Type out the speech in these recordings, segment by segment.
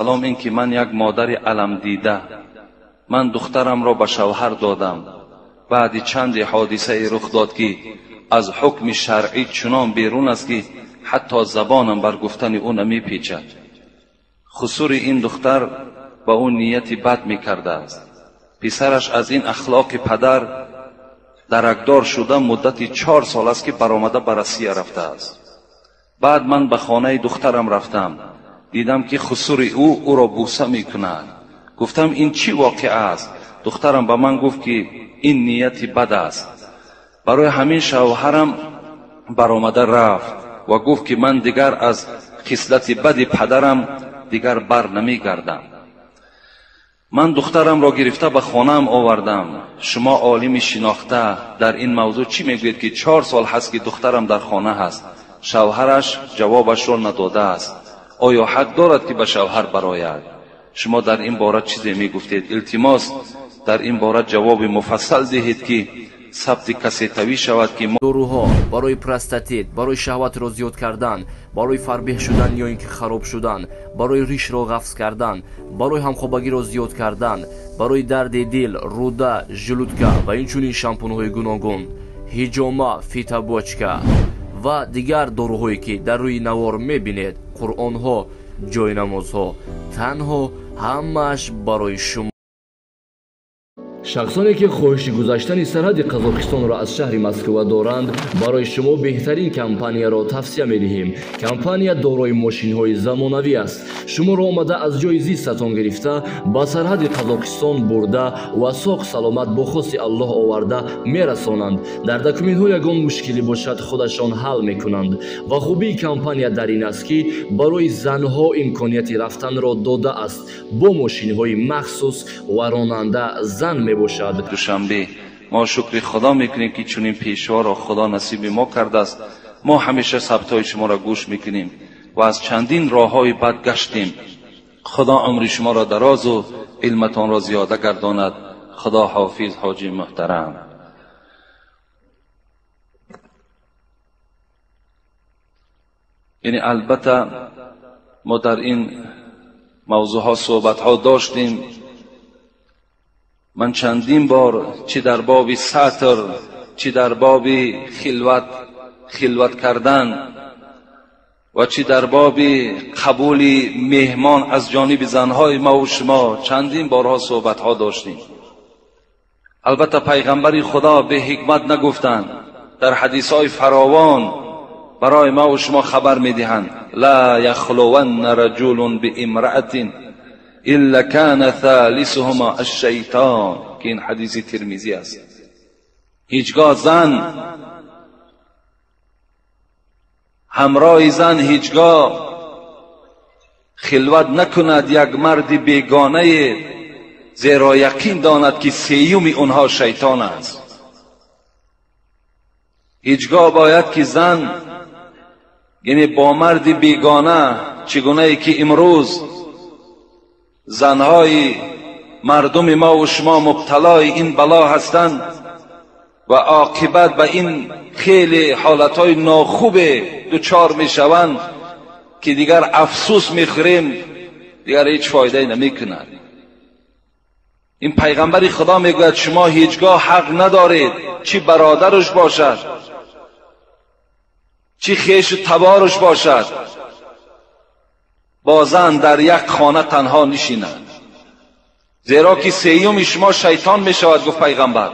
سلام. این که من یک مادر علم دیده، من دخترم را به شوهر دادم. بعد چند حادثه رخ داد که از حکم شرعی چنان بیرون است که حتی زبانم بر گفتن او نمی پیچد. خسور این دختر با اون نیت بد می کرده است. پسرش از این اخلاق پدر درکدار شده مدت 4 سال است که برآمده به روسیه رفته است. بعد من به خانه دخترم رفتم، دیدم که خسور او را بوسه می کند. گفتم این چی واقع است؟ دخترم به من گفت که این نیت بد است. برای همین شوهرم برآمده رفت و گفت که من دیگر از خصلت بد پدرم دیگر بر نمی گردم. من دخترم را گرفته به خانه‌ام آوردم. شما عالم شناخته در این موضوع چی میگوید که 4 سال هست که دخترم در خانه هست؟ شوهرش جوابش را نداده است. آیا حق دارد که به شوهر برآید؟ شما در این باره چیزی میگفتید؟ التماس در این باره جواب مفصل دهید که ثبت کسیتوی شود که داروها برای پروستات، برای شهوت را زیاد کردن، برای فربه شدن یا اینکه خراب شدن، برای ریش را قفز کردن، برای همخوابگی را زیاد کردن، برای درد دل، روده، ژلودکا و اینچنین شامپون‌های گوناگون، هیجاما، فیتابوچکا و دیگر داروهایی که در روی نوار میبینید، قرآن‌ها، جای نمازها، تنها همش برای شما. شخصانی که خواهش گذشتن سرحد قزاقستان را از شهر مسکو دارند، برای شما بهترین کمپانی را توصیه می‌دهیم. کمپانی دارای ماشین‌های زمانوی است. شما را آمده از جای زیستتان گرفته به سرحد قزاقستان برده و ساق سلامت با خواست الله آورده میرسانند. در دکومنت‌ها یگان مشکلی باشد خودشان حل می‌کنند. و خوبی کمپانی در این است که برای زنها امکانیت رفتن را داده است با ماشین‌های مخصوص و راننده زن باشد. دوشنبه ما شکر خدا میکنیم که چنین پیشوا را خدا نصیب ما کرده است. ما همیشه ثبتای شما را گوش میکنیم و از چندین راههای بد گشتیم. خدا عمر شما را دراز و علمتان را زیاده گرداند. خدا حافظ حاجی محترم. یعنی البته ما در این موضوع ها صحبت ها داشتیم. من چندین بار چی در باب ساتر، چی در باب خلوت کردن و چی در باب قبول مهمان از جانب زنهای ما و شما چندین بارها صحبت ها داشتیم. البته پیغمبر خدا به حکمت نگفتند. در حدیث های فراوان برای ما و شما خبر میدهند لا یخلون رجل بامرأة الا کان ثالثهما الشیطان، که این حدیث ترمذی است. هیچگاه زن همراه زن هیچگاه خلوت نکند یک مرد بیگانه، زیرا یقین داند که سیوم اونها شیطان است. هیچگاه باید که زن یعنی با مرد بیگانه، چگونه ای که امروز زنهای مردم ما و شما مبتلای این بلا هستند و عاقبت به این خیلی حالتهای ناخوب دوچار می شوند که دیگر افسوس میخوریم، دیگر هیچ فایده نمی کند. این پیغمبر خدا میگوید شما هیچگاه حق ندارید چی برادرش باشد، چی خیش و تبارش باشد، با زن در یک خانه تنها نشینند، زیرا که سیوم شما شیطان می شود. گفت پیغمبر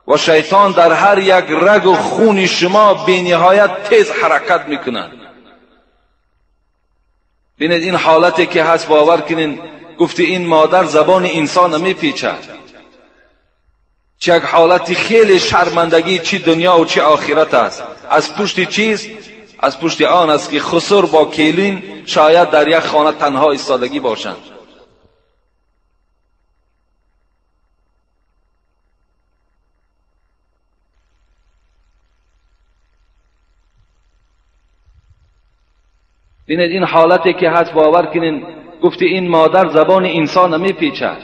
و شیطان در هر یک رگ و خون شما بی نهایت تیز حرکت می کند. بینید این حالتی که هست، باور کنین گفتی این مادر زبان انسان نمی پیچد. چه یک حالتی خیلی شرمندگی چی دنیا و چی آخرت است. از پشت چیز؟ از پشت آن است که خسر با کیلین شاید در یک خانه تنها ایستادگی باشند. بینید این حالتی که هست، باور کنین گفتی این مادر زبان انسان نمی پیچد.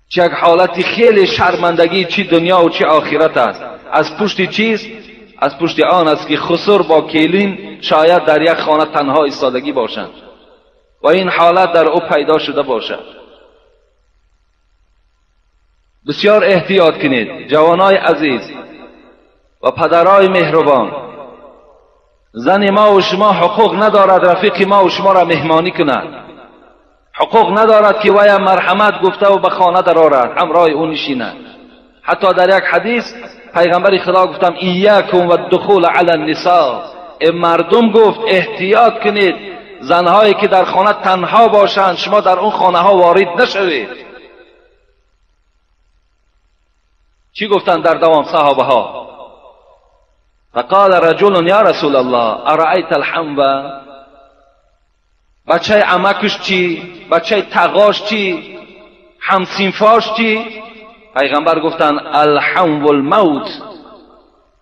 چه یک حالتی خیلی شرمندگی چی دنیا و چی آخرت است. از پشت چیز؟ از پشت آن است که خسر با کیلین شاید در یک خانه تنها ایستادگی باشند. و این حالت در او پیدا شده باشد. بسیار احتیاط کنید جوانای عزیز و پدرای مهربان. زن ما و شما حقوق ندارد رفیق ما و شما را مهمانی کند، حقوق ندارد که وی مرحمت گفته و به خانه درآرد همراه او نشیند. حتی در یک حدیث پیغمبر خدا گفتم ایاکم و الدخول علی النساء، مردم گفت احتیاط کنید زنهایی که در خانه تنها باشند شما در اون خانه ها وارد نشوید. چی گفتند در دوام صحابه ها؟ فقال رجل یا رسول الله ارأیت الحنو، بچه عمکش چی؟ بچه تقاش چی؟ همسینفاش چی؟ پیغمبر گفتن الحنو الموت.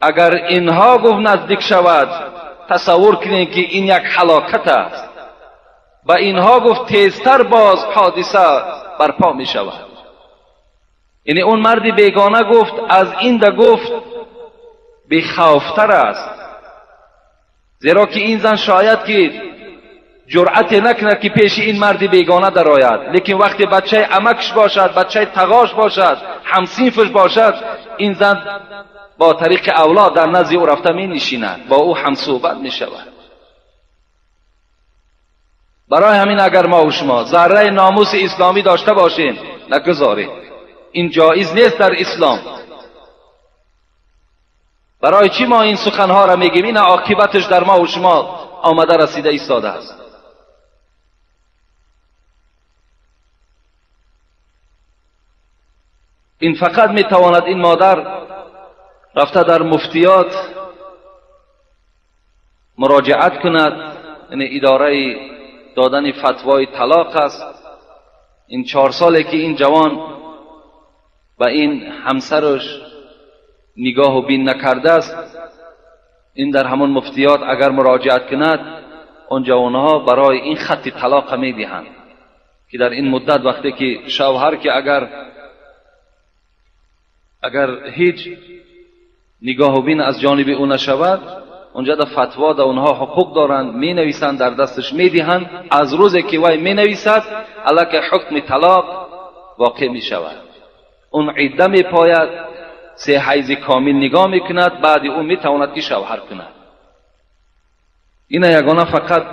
اگر اینها گفت نزدیک شود تصور کنید که این یک هلاکت است. با اینها گفت تیزتر باز حادثه برپا می شود. یعنی اون مردی بیگانه گفت از این ده گفت بیخوفتر است، زیرا که این زن شاید که جرأت نکند که پیش این مردی بیگانه درآید، لیکن وقتی بچه عمکش باشد، بچه تقاش باشد، همسینفش باشد، این زن با طریق اولاد در نزد او رفته می نشیند، با او هم صحبت می شود. برای همین اگر ما و شما ذره ناموس اسلامی داشته باشیم نگذاریم، این جایز نیست در اسلام. برای چی ما این سخنها را میگیم؟ این عاقبتش در ما و شما آمده رسیده ایستاده است. این فقط میتواند این مادر رفته در مفتیات مراجعت کند، یعنی اداره دادن فتوای طلاق است. این 4 ساله که این جوان و این همسرش نگاه و بین نکرده است، این در همون مفتیات اگر مراجعت کند اون جوانها برای این خط طلاق میدهند که در این مدت وقتی که شوهر که اگر هیچ نگاه و بین از جانب او نشود، اونجا در فتوا در اونها حقوق دارند، می نویسند در دستش می دهند. از روزی که وی می نویسد البته حکم طلاق واقع می شود. اون عده می پاید، 3 حیض کامل نگاه می کند، بعد اون می تواند که شوهر کند. این یگانه فقط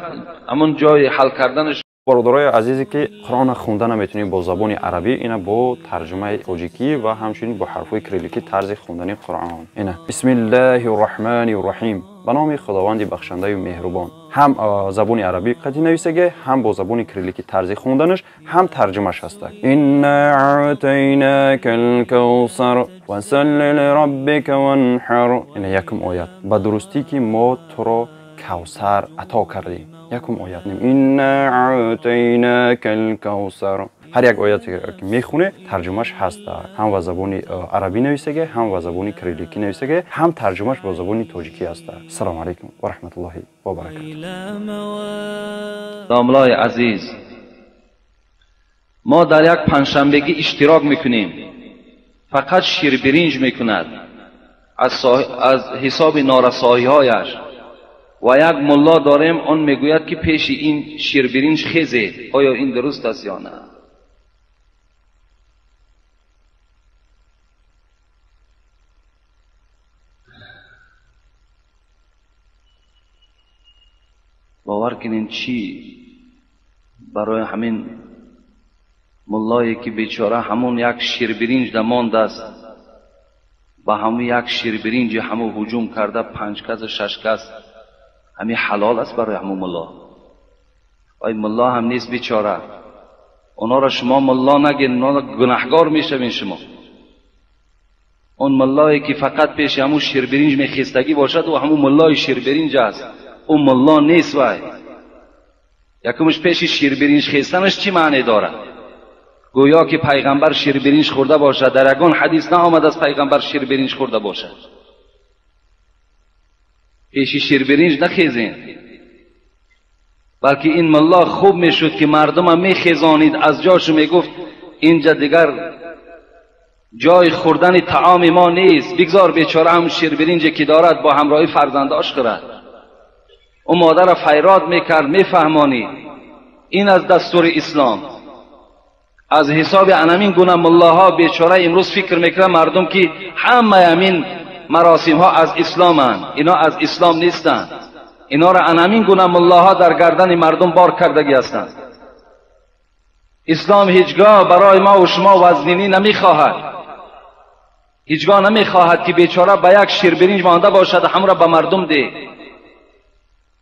همون جای حل کردنش. برادرای عزیزی که قرآن خونده نمیتونیم با زبان عربی، اینا با ترجمه تاجیکی و همچنین با حرفای کریلیکی طرز خوندن قرآن. اینا بسم الله الرحمن الرحیم، به نام خداوند بخشنده و مهربان. هم زبان عربی قدی نویسه، هم با زبان کریلیکی طرز خوندنش، هم ترجمهش هست. انا اعطیناک الکوثر وصل لربک وانحر. اینا یکم آیت به درستی که ما تو را کوثر عطا کردیم. یکم آیت نیم انا اعطیناک الکوثر. هر یک آیتی که میخونه ترجمهش هست، هم به زبان عربی نویسه، هم به زبان کریلیکی نویسه، هم ترجمهش به زبان تاجیکی است. السلام علیکم و رحمت الله و برکاته. داملای عزیز، ما در یک پنجشنبگی اشتراک میکنیم، فقط شیر برنج میکند از حساب نارسایی هایش و یک ملا داریم اون میگوید که پیش این شیر برنج خیزه. آیا این درست است یا نه؟ باور کنین چی برای همین ملایی که بیچاره همون یک شیر برنج دماند است، با همون یک شیر برنج همون هجوم کرده 5 کس 6 کس، همین حلال است برای همون ملا؟ آی ملا هم نیست بیچاره، اونا را شما ملا نگین، اونا گناهگار میشوین شما. اون ملایی که فقط پیش همون شیر برنج میخیستگی باشد و همون ملای شیر برنج است، اون ملا نیست. وای یکمش پیش شیر برنج خیستنش چی معنی دارد؟ گویا که پیغمبر شیر برنج خورده باشد. در یگان حدیث نآمد از پیغمبر شیر برنج خورده باشد. پیش شیر برنج نخیزین، بلکه این ملا خوب میشد که مردم هم میخیزانید از جاشو، میگفت اینجا دیگر جای خوردن طعام ما نیست، بگذار بیچاره هم شیر برنجی که دارد با همراهی فرزنداش خورد. اون مادر فیراد میکرد، میفهمانی این از دستور اسلام. از حساب انمین گونه ملاها بیچاره امروز فکر میکنه مردم که همه امین مراسم ها از اسلام هستند. اینا از اسلام نیستند. اینا را انمین گونه ملاها در گردن مردم بار کردگی هستند. اسلام هیچگاه برای ما و شما وزنینی نمیخواهد. هیچگاه نمیخواهد که بیچاره به یک شیربرنج مانده باشد همون را به مردم ده.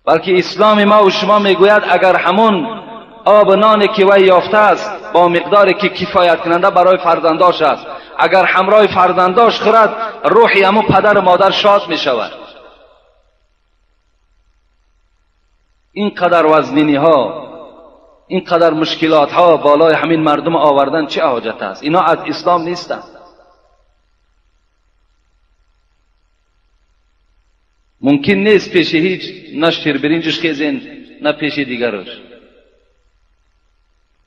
بلکه اسلام ما و شما میگوید اگر همون آب نانی که وی یافته است با مقداری که کفایت کننده برای فرزنداش است، اگر همراه فرزنداش خورد روحی همون پدر و مادر شاد می شود. اینقدر وزنینی ها، اینقدر مشکلات ها بالای همین مردم آوردن چه حاجت است؟ اینا از اسلام نیستند. ممکن نیست پیش هیچ نه شیربرنجش خیزین نه پیش دیگرش،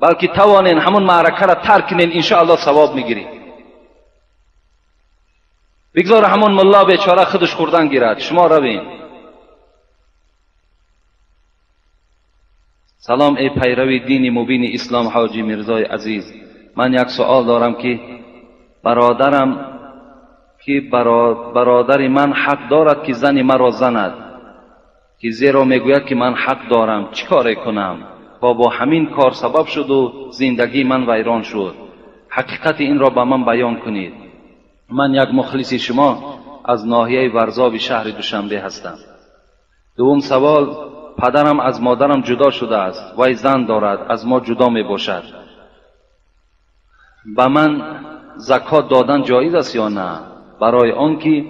بلکه توانین همون معرکه را ترک کنین، انشاءالله ثواب میگیری. بگذار همون ملا بیچاره خودش خوردن گیرد، شما روین. سلام ای پیروی دین مبین اسلام حاجی میرزای عزیز. من یک سوال دارم که برادر من حق دارد که زن مرا زند، که زیرا میگوید که من حق دارم، چی کار کنم؟ با همین کار سبب شد و زندگی من ویران شد. حقیقت این را به من بیان کنید. من یک مخلص شما از ناحیه ورزاب شهر دوشنبه هستم. دوم سوال، پدرم از مادرم جدا شده است، وی زن دارد، از ما جدا می باشد. به من زکات دادن جایز است یا نه؟ برای آنکه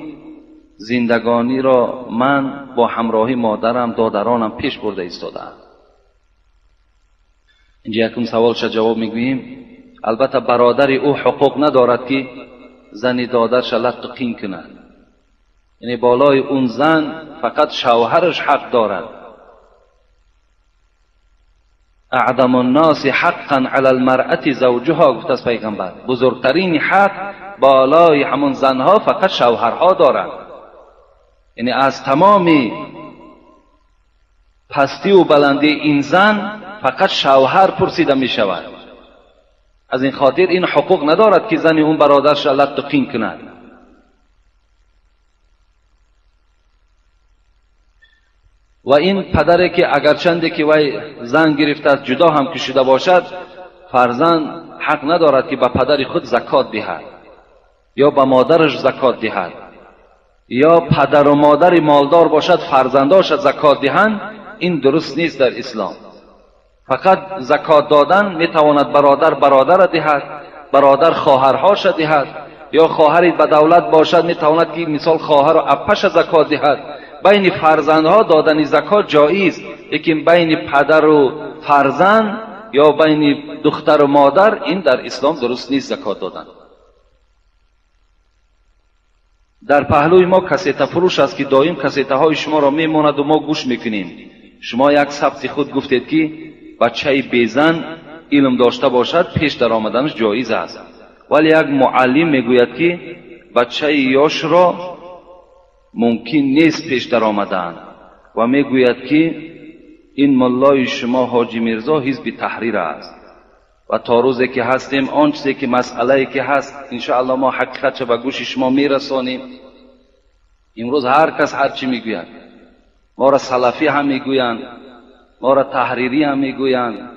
زندگانی را من با همراهی مادرم دادرانم پیش برده ایستادم. اینجا یکم سوالش جواب میگوییم. البته برادر او حقوق ندارد که زن دادرش لط قین کند، یعنی بالای اون زن فقط شوهرش حق دارد. اعظم الناس حقا علی المرأة زوجها، گفته است پیغمبر، بزرگترین حق بالای همون زنها فقط شوهرها دارند. یعنی از تمام پستی و بلندی این زن فقط شوهر پرسیده می شود. از این خاطر این حقوق ندارد که زن اون برادرش لط و قین کند. و این پدری که اگرچنده که وی زن گرفته است جدا هم که شده باشد، فرزند حق ندارد که به پدر خود زکات دهد یا به مادرش زکات دهد، یا پدر و مادر مالدار باشد فرزنداش زکات دهند. این درست نیست در اسلام. فقط زکات دادن میتواند برادر دهد، برادر خواهرهاش دهد، یا خواهری به دولت باشد میتواند که مثال خواهر و اپش زکات دهد. بین فرزندها دادن زکات جایز، لیکن بین پدر و فرزند یا بین دختر و مادر این در اسلام درست نیست زکات دادن. در پهلوی ما کسیته فروش است که دائم کسیته های شما را میماند و ما گوش میکنیم. شما یک ثبت خود گفتید که بچه بیزن علم داشته باشد پیش در آمدنش جایز است، ولی یک معلم میگوید که بچه یاش را ممکن نیست پیش در آمدن و میگوید که این ملای شما حاجی میرزا حزب تحریر است و تا روزی که هستیم آن چیزی که مسئله که هست انشاءالله ما حقیقت به گوش شما میرسانیم. امروز هر کس هر چی میگوید، ما را سلفی هم میگویند، ما را تحریری هم میگویند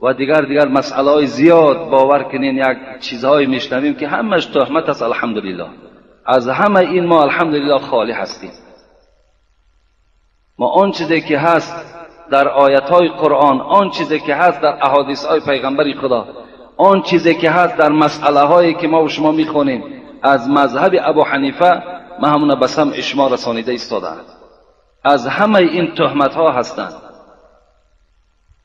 و دیگر مسئله های زیاد. باور کنین یک چیزهای میشنویم که همش تهمت است. الحمدلله از همه این ما الحمدلله خالی هستیم. ما آن چیزی که هست در آیت های قرآن، آن چیزی که هست در احادیث های پیغمبر خدا، آن چیزی که هست در مسئله هایی که ما و شما میخونیم از مذهب ابو حنیفه، ما همون به سمع شما رسانیده ایستادند. از همه این تهمت ها هستند.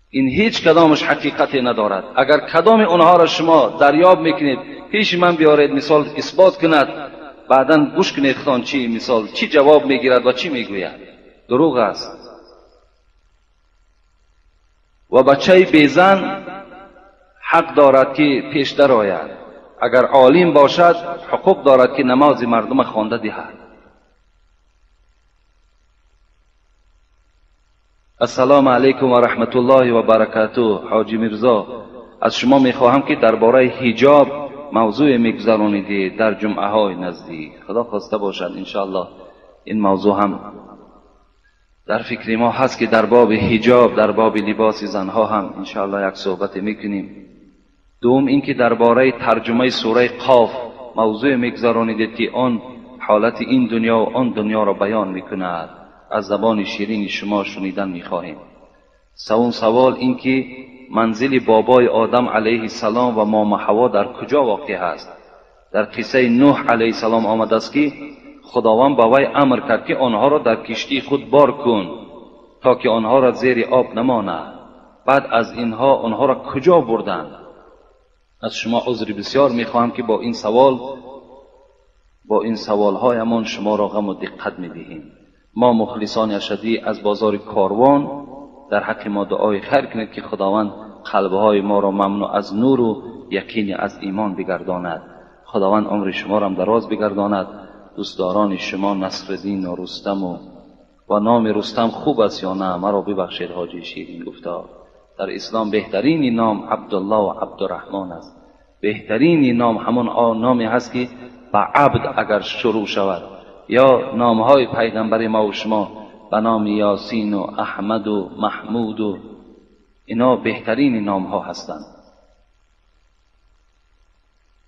این هیچ کدامش حقیقتی ندارد. اگر کدام اونها را شما دریاب میکنید پیش من بیارید مثال اثبات کند، بعداً گوش کنید خان چی مثال چی جواب میگیرد و چی میگوید. دروغ است. و بچه بیزن حق دارد که پیش در آید. اگر عالم باشد حقوق دارد که نماز مردم خوانده دهد. السلام علیکم و رحمت الله و برکاته. حاجی میرزا، از شما میخواهم که درباره حجاب موضوع میگذرانید در جمعه های نزدیک. خدا خواسته باشد انشاءالله این موضوع هم در فکر ما هست که در باب حجاب، در باب لباس زنها هم انشاءالله یک صحبت میکنیم. دوم اینکه درباره ترجمه سوره قاف موضوع میگذرانید که آن حالت این دنیا و آن دنیا را بیان میکند. از زبان شیرین شما شنیدن میخواهیم. سوم سوال این که منزل بابای آدم علیه السلام و مام حوا در کجا واقع است؟ در قصه نوح علیه السلام آمده است که خداوند با وی امر کرد که آنها را در کشتی خود بار کن تا که آنها را زیر آب نماند. بعد از اینها آنها را کجا بردند؟ از شما عذر بسیار میخواهم که با این سوالهایمان شما را غم و دقت میدهیم. ما مخلصان اشدی از بازار کاروان در حق ما دعای خیر کنید که خداوند قلبهای ما را ممنوع از نور و یقین از ایمان بگرداند. خداوند عمر شما را دراز بگرداند. دوستداران شما نصرالدین و رستم و نام رستم خوب است یا نه؟ مرا ببخشید حاجی شیرین گفتار. در اسلام بهترین نام عبدالله و عبدالرحمن است. بهترین نام همون نامی هست که با عبد اگر شروع شود، یا نامهای پیغمبر ما و شما به نام یاسین و احمد و محمود و اینا بهترین نام ها هستند.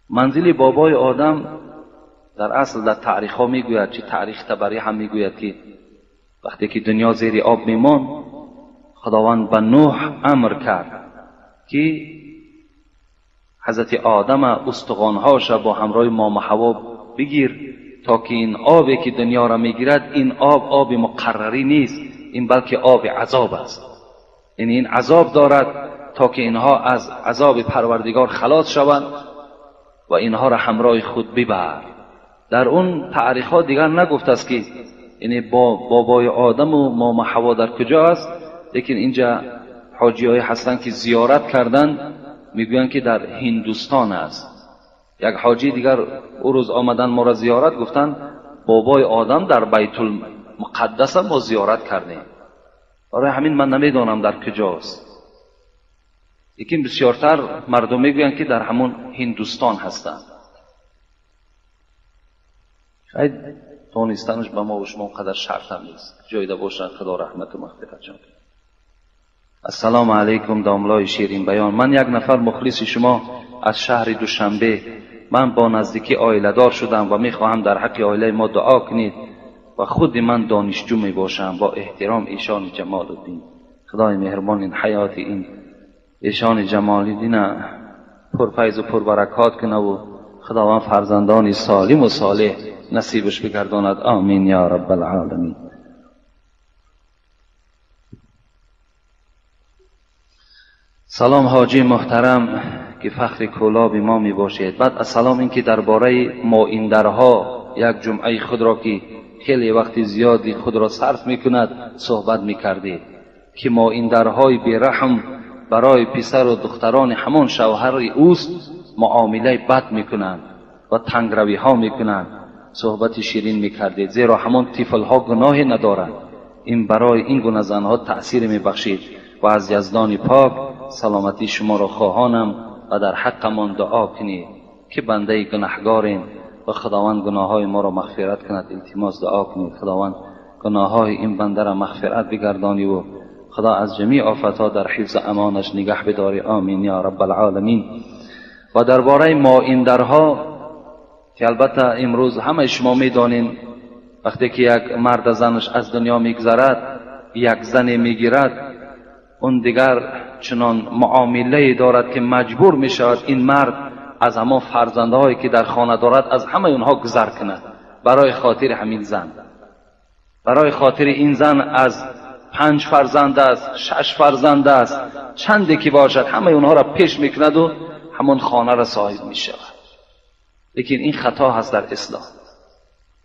منزل بابای آدم در اصل در تاریخ ها میگوید، چه تاریخ تبری هم میگوید که وقتی که دنیا زیر آب میمان خداوند به نوح امر کرد که حضرت آدم استخوانهاش با همراه مام حوا بگیر تا که این آبی که دنیا را میگیرد این آب مقرری نیست، این بلکه آب عذاب است. یعنی این عذاب دارد تا که اینها از عذاب پروردگار خلاص شوند و اینها را همراه خود ببر. در اون تاریخ ها دیگر نگفته است که یعنی بابای آدم و مام حوا در کجا است، لیکن اینجا حاجی های هستن که زیارت کردن میگویند که در هندوستان است. یک حاجی دیگر او روز آمدن ما را زیارت گفتن بابای آدم در بیت المقدس ما زیارت کردیم. برای همین من نمیدانم در کجاست، لیکن بسیارتر مردم میگویند که در همون هندوستان هستند. شاید دانستنش به ما و شما قدر شرط هم نیست. جایده باشن. خدا رحمت و مغفرت جان. السلام علیکم داملای شیرین بیان. من یک نفر مخلص شما از شهر دوشنبه. من با نزدیکی آیله دار شدم و میخواهم در حق آیله ما دعا کنید و خود من دانشجو می باشم. با احترام ایشان جمال الدین. خدای مهربان این حیات این ایشان جمال الدین پرفیض و پربرکات کنه و خداوند فرزندان سالم و صالح نصیبش بگرداند. آمین یا رب العالمین. سلام حاجی محترم که فخر کلاب ما می باشید. بعد السلام این که درباره مائندرها یک جمعه خود را که خیلی وقت زیادی خود را صرف می کند صحبت می کردید که مائندرهای بیرحم برای پسر و دختران همان شوهر اوست معامله بد می کنند و تنگروی ها می کنند. صحبت شیرین می کردید زیرا همان طفل ها گناه ندارند. این برای این گونه زنها تأثیر می بخشید و از یزدان پاک سلامتی شما را خواهانم و در حقمان دعا کنید که بنده گناهگاریم و خداوند گناههای ما را مغفرت کند. التماس دعا کنید خداوند گناههای این بنده را مغفرت بگردانی و خدا از جمیع آفتها در حفظ امانش نگه بداری. آمین یا رب العالمین. و درباره مائندرها که البته امروز همه شما میدانین وقتی که یک مرد زنش از دنیا میگذرد یک زن میگیرد اون دیگر چنان معامله دارد که مجبور می شود این مرد از همه فرزندهایی که در خانه دارد از همه اونها گذر کند برای خاطر همین زن. برای خاطر این زن از 5 فرزند است، 6 فرزند است، چندی که باشد همه اونها را پیش میکند و همون خانه را صاحب می شود. لیکن این خطا هست در اسلام.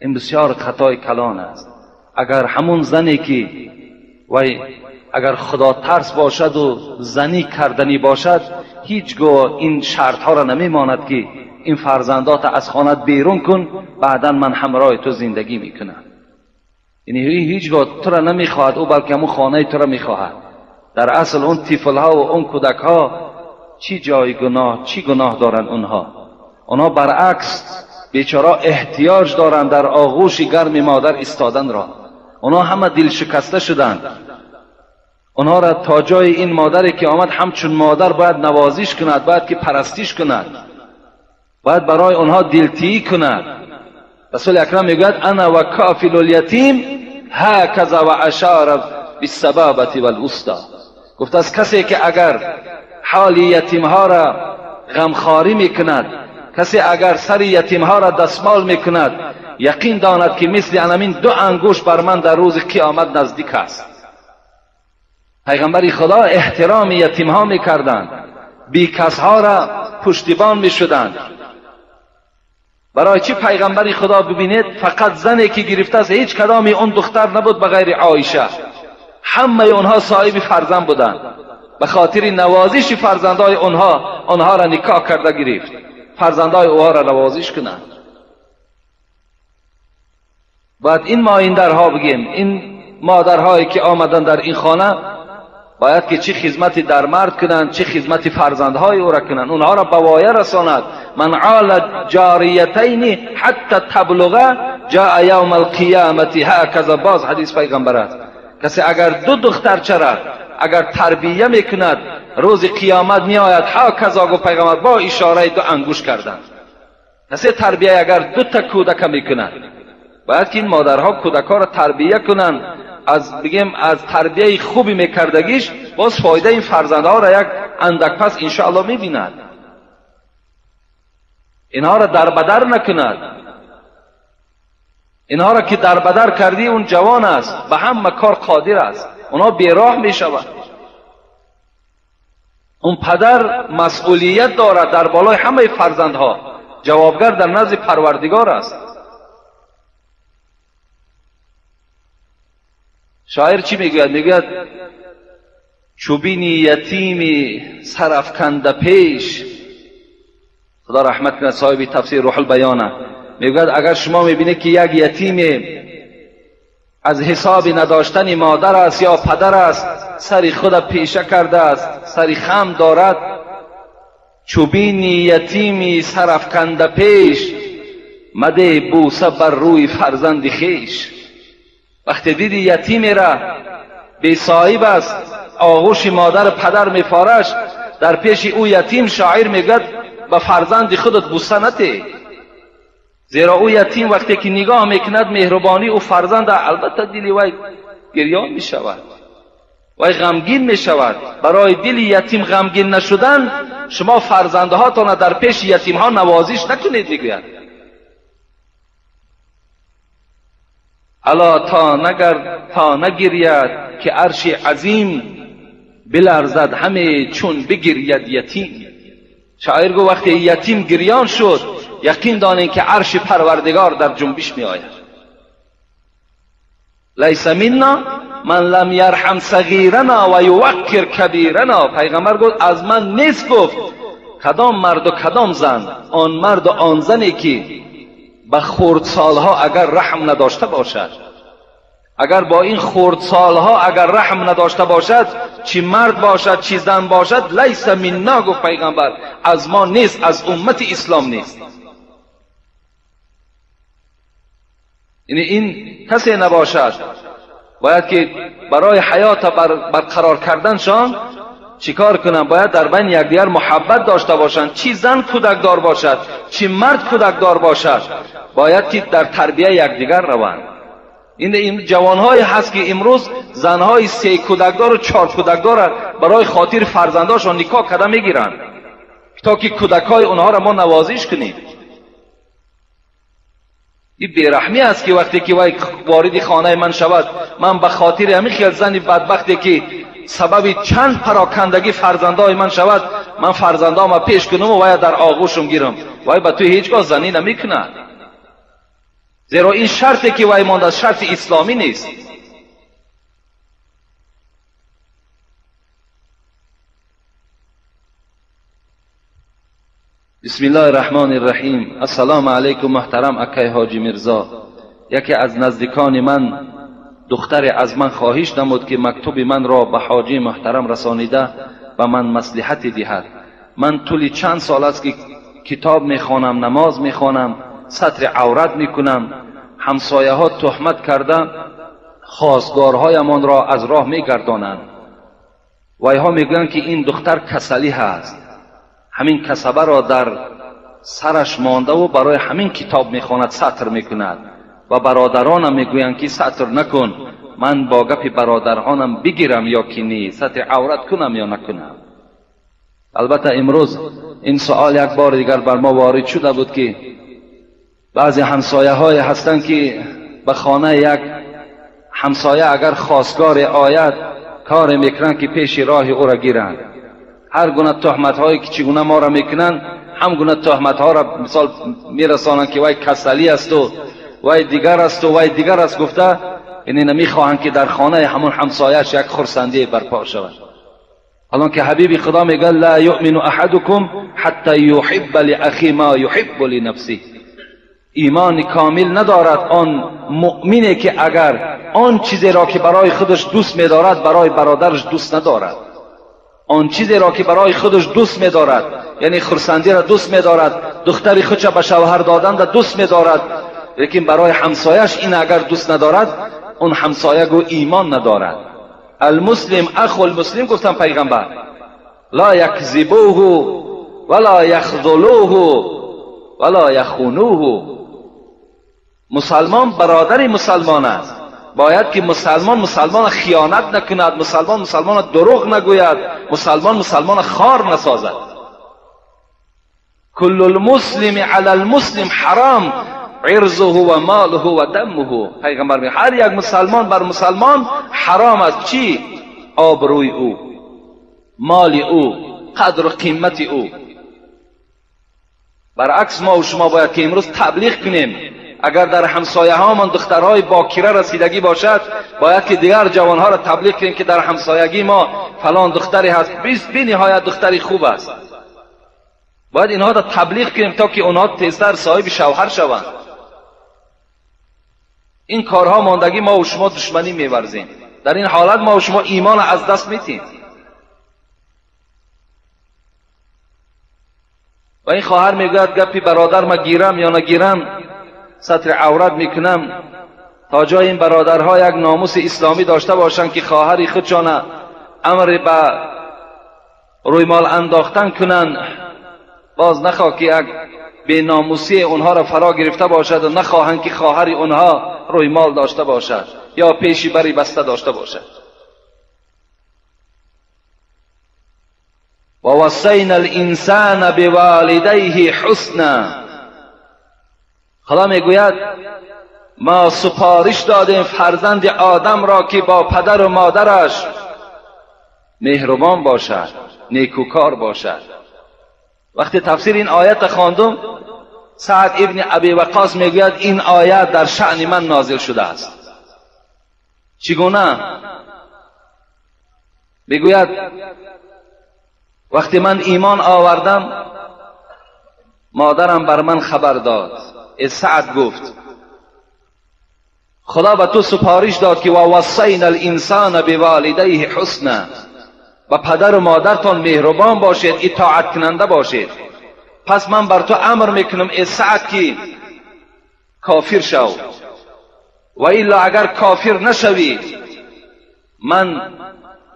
این بسیار خطای کلان است. اگر همون زنی که اگر خدا ترس باشد و زنی کردنی باشد هیچگاه این شرط ها را نمی ماند که این فرزندات از خانه بیرون کن بعدا من همراه تو زندگی میکنم. یعنی هیچگاه تو را نمیخواهد او، بلکه همون خانه تو را میخواهد. در اصل اون طفل ها و اون کودک ها چی جای گناه، چی گناه دارن اونها برعکس بیچاره احتیاج دارند در آغوش گرم مادر استادن را. اونها همه دل شکسته شدند. اونها را تا جای این مادری که آمد همچون مادر باید نوازش کند، باید که پرستش کند، باید برای اونها دلتیی کند. رسول اکرم میگوید انا و کافل الیتیم هکذا و اشار بالسبابه والوسطی. گفت از کسی که اگر حال یتیم ها را غمخواری میکند، کسی اگر سر یتیم ها را دستمال میکند، یقین داند که مثل همین 2 انگشت بر من در روز قیامت نزدیک است. پیغمبر خدا احترام یتیم ها میکردند، بی کس ها را پشتیبان میشدند. برای چی پیغمبر خدا ببینید فقط زنی که گرفته است، هیچ کدام اون دختر نبود بغیر عایشه، همه اونها صاحب فرزند بودند. به خاطر نوازش فرزندای اونها را نکاح کرده گرفت، فرزندای اونها را نوازش کنند. باید این مایندرها بگیم، این مادرهایی که آمدن در این خانه باید که چه خدمت در مرد کنند، چه خدمت فرزندهای او را کنند، اونها را به وایه رساند. من عال جاریتین حتی تبلغ جاء یوم القیامت هکذا. باز حدیث پیغمبر است، کسی اگر 2 دخترچه را اگر تربیه میکند روز قیامت میآید هکذا. گفت پیغمبر با اشاره 2 انگشت کردند. کسی تربیه اگر 2 تا کودک میکند، باید که این مادرها کودکها را تربیه کنند. از تربیه خوبی میکردگیش باز فایده این فرزندها را یک اندک پس انشاءالله میبیند. اینها را در بدر نکند. اینها را که در بدر کردی اون جوان است، به همه کار قادر است، اونها بیراه میشود. اون پدر مسئولیت دارد در بالای همه فرزندها، جوابگر در نزد پروردگار است. شاعر چی میگوید؟ میگوید چوبینی یتیمی سرافکنده پیش. خدا رحمت کنه صاحب تفسیر روح البیانه. میگوید اگر شما میبینید که یک یتیم از حساب نداشتن مادر است یا پدر است، سری خود پیشه کرده است، سری خم دارد، چوبینی یتیمی سرافکنده پیش، مده بوسه بر روی فرزند خیش. وقتی دیدی یتیمی را بی صاحب است، آغوش مادر پدر میفارش، در پیش او یتیم شاعر میگد به فرزند خودت بوسه نده. زیرا او یتیم وقتی که نگاه میکند مهربانی او فرزند، البته دلی وای گریان میشود، وای غمگین میشود. برای دل یتیم غمگین نشدن شما فرزندهاتان در پیش یتیم ها نوازش نکنید. میگوید الا تا نگرید که عرش عظیم، بلرزد همه چون بگرید یتیم. شاعر گو وقتی یتیم گریان شد یقین دانید که عرش پروردگار در جنبش می آید. لیس منا من لم یرحم صغیرنا و یوقر کبیرنا. پیغمبر گفت از من نیست، گفت کدام مرد و کدام زن، آن مرد و آن زنی که به خردسالها اگر رحم نداشته باشد، اگر با این خردسالها اگر رحم نداشته باشد، چی مرد باشد چی زن باشد، لیس منا، گفت پیغمبر از ما نیست، از امت اسلام نیست. یعنی این کسی نباشد. باید که برای حیات برقرار کردنشان چیکار کنن؟ باید در بین یکدیگر محبت داشته باشند. چی زن کودک دار باشد چی مرد کودک دار باشد، باید که در تربیه یکدیگر روند. این جوانهایی هست که امروز زنهای 3 کودکدار و 4 کودکدار برای خاطر فرزنداشان نکاح کرده میگیرند تا که کودکهای اونها را ما نوازش کنیم. این بیرحمی است که وقتی که وارد خانه من شود، من به خاطر همین خیال زنی بدبختی که سبب چند پراکندگی فرزندای من شود، من فرزندام پیش کنم و باید در آغوشم گیرم، وای به تو هیچگاه زنی نمیکنه. زیرا این شرطی که وای مانده شرط اسلامی نیست. بسم الله الرحمن الرحیم. السلام علیکم محترم اکای حاجی مرزا. یکی از نزدیکان من دختر از من خواهش نمود که مکتوب من را به حاجی محترم رسانیده و من مصلحت دهد. من طول چند سال است که کتاب میخوانم، نماز میخوانم، ستر عورت میکنم. همسایه ها تهمت کرده خواستگارهایمان را از راه میگردانند و اینها میگویند که این دختر کسلی هست، همین کسبه را در سرش مانده و برای همین کتاب میخواند، ستر میکند. و برادرانم میگویند که ستر نکن، من با گپ برادرانم بگیرم یا که نی، ستر عورت کنم یا نکنم. البته امروز این سوال یک بار دیگر بر ما وارد شده بود که بعضی همسایه های هستند که به خانه یک همسایه اگر خواستگار آید کار میکنند که پیش راه او را گیرند. هر گونه تهمت هایی که چگونه ما را میکنند، هم گونه تهمت ها را مثال میرسانند که وای کسلی است و وای دیگر است و وای دیگر است گفته، یعنی نمیخواهند که در خانه همون همسایه‌اش یک خرسندی برپا شود. حالان که حبیب خدا میگه لا یؤمن احدکم حتی یحب لاخی ما یحب لنفسه. ایمان کامل ندارد آن مؤمنی که اگر آن چیزی را که برای خودش دوست می‌دارد برای برادرش دوست ندارد. آن چیزی را که برای خودش دوست می‌دارد، یعنی خرسندی را دوست می‌دارد، دختری خودش به شوهر دادن را دوست می‌دارد، لیکن برای همسایش این اگر دوست ندارد، اون همسایه گو ایمان ندارد. المسلم اخو المسلم گفتم پیغمبر، لا یکذبوه ولا یخذلوه ولا یخونوه. مسلمان برادر مسلمان است، باید که مسلمان خیانت نکند، مسلمان دروغ نگوید، مسلمان خار نسازد. کل المسلم علی المسلم حرام عرضه و ماله و دمه. پیغمبر میگه هر یک مسلمان بر مسلمان حرام است. چی؟ آبروی او، مال او، قدر و قیمت او. برعکس ما و شما باید که امروز تبلیغ کنیم. اگر در همسایه ها من دخترهای باکره رسیدگی باشد، باید که دیگر جوانها را تبلیغ کنیم که در همسایگی ما فلان دختری هست، بی نهایت دختری خوب است. باید اینها را تبلیغ کنیم تا که اونها تیزتر صاحب شوهر شوند. این کارها ماندگی ما و شما دشمنی می‌ورزیم. در این حالت ما و شما ایمان از دست میتیم. و این خواهر میگوید گپی برادر ما گیرم یا نگیرم ستر عورت میکنم، تا جای این برادرها یک ناموس اسلامی داشته باشند که خواهری خودشان امر به رویمال انداختن کنند، باز نخواه که یک به ناموسی اونها را فرا گرفته باشد و نخواهند که خواهر اونها رویمال داشته باشد یا پیشی بری بسته داشته باشد. و وصینا الانسان بوالدیه حسنا. خدا میگوید ما سپارش دادیم فرزند آدم را که با پدر و مادرش مهربان باشد، نیکوکار باشد. وقتی تفسیر این آیت خواندم، سعد ابن ابی وقاص میگوید این آیت در شأن من نازل شده است. چگونه؟ میگوید وقتی من ایمان آوردم مادرم بر من خبر داد. سعد گفت خدا به تو سپارش داد که و وصینا الانسان بوالدیه حسنا، و پدر و مادرتان مهربان باشید، اطاعت کننده باشید. پس من بر تو امر میکنم ای سعد که کافر شو، و الا اگر کافر نشوی من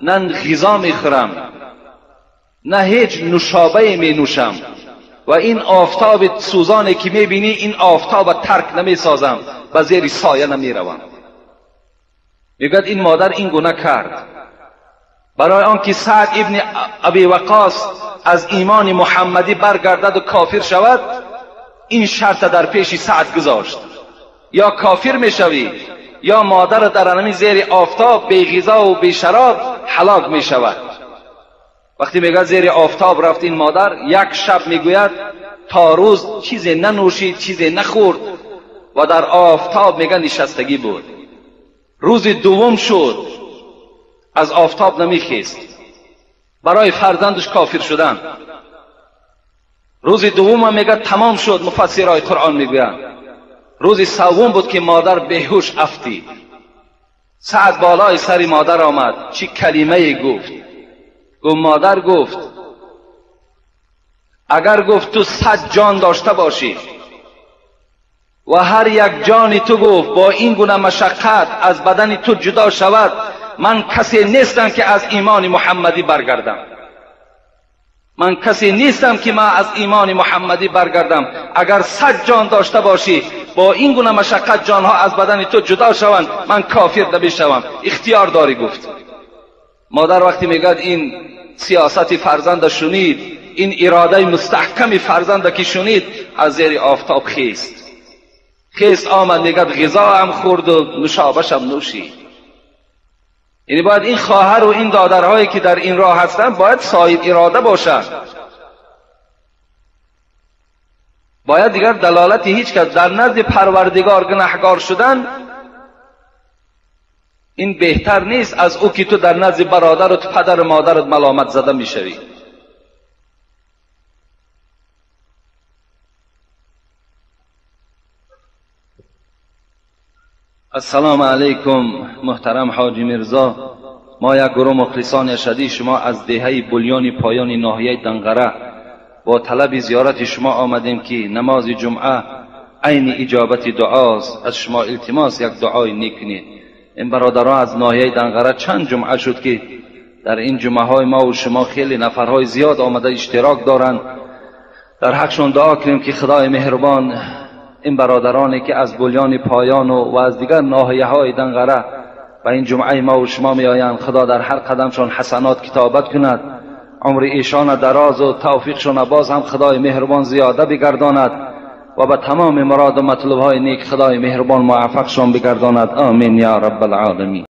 نه غذا میخورم نه هیچ نوشابه می نوشم، و این آفتاب سوزانی که میبینی این آفتاب ترک نمیسازم، و زیر سایه نمیروم. میگوید این مادر این گونه کرد برای آنکه سعد ابن ابی وقاص از ایمان محمدی برگردد و کافر شود. این شرط در پیش سعد گذاشت، یا کافر میشوی یا مادر در همین زیر آفتاب بی غذا و بی شراب هلاک میشود. وقتی میگه زیر آفتاب رفت این مادر، یک شب میگوید تا روز چیزی ننوشید، چیزی نخورد و در آفتاب میگه نشستگی بود. روز دوم شد از آفتاب نمیخیست، برای فرزندش کافر شدن. روز دوم هم میگه تمام شد. مفسرای قرآن میگویند روز سوم بود که مادر بیهوش افتید. سعد بالای سری مادر آمد. چی کلمه گفت؟ مادر گفت اگر گفت تو 100 جان داشته باشی و هر یک جان تو گفت با این گونه مشقت از بدن تو جدا شود، من کسی نیستم که از ایمان محمدی برگردم. من کسی نیستم که من از ایمان محمدی برگردم. اگر 100 جان داشته باشی با این گونه مشقت جانها از بدن تو جدا شوند، من کافر نمیشوم. اختیار داری گفت. مادر وقتی میگه این سیاست فرزند شنید، این اراده مستحکم فرزند که شنید، از زیر آفتاب خیست آمد میگه غذا هم خورد و نوشابش هم نوشید. یعنی باید این خواهر و این دادرهایی که در این راه هستند باید صاحب اراده باشند. باید دیگر دلالت هیچ کس در نزد پروردگار گناهکار شدن این بهتر نیست از او که تو در نزد برادرت، پدر و مادرت ملامت زده میشوی. السلام علیکم محترم حاجی میرزا. ما یک گروه مخلصان شدید شما از دهه بلیان پایان ناحیه دنقره با طلب زیارت شما آمدیم که نماز جمعه عین اجابت دعاست. از شما التماس یک دعای نیک کنید. این برادران از ناحیه دنقره چند جمعه شد که در این جمعه های ما و شما خیلی نفرهای زیاد آمده اشتراک دارند. در حقشون دعا کنیم که خدای مهربان این برادرانی که از بلیان پایان و از دیگر ناحیه های دنقره و این جمعه ما و شما می آیند، خدا در هر قدمشون حسنات کتابت کند، عمر ایشان دراز و توفیقشون باز هم خدای مهربان زیاده بگرداند و به تمام مراد و مطلوب های نیک خدای مهربان موفقشون بگرداند. آمین یا رب العالمین.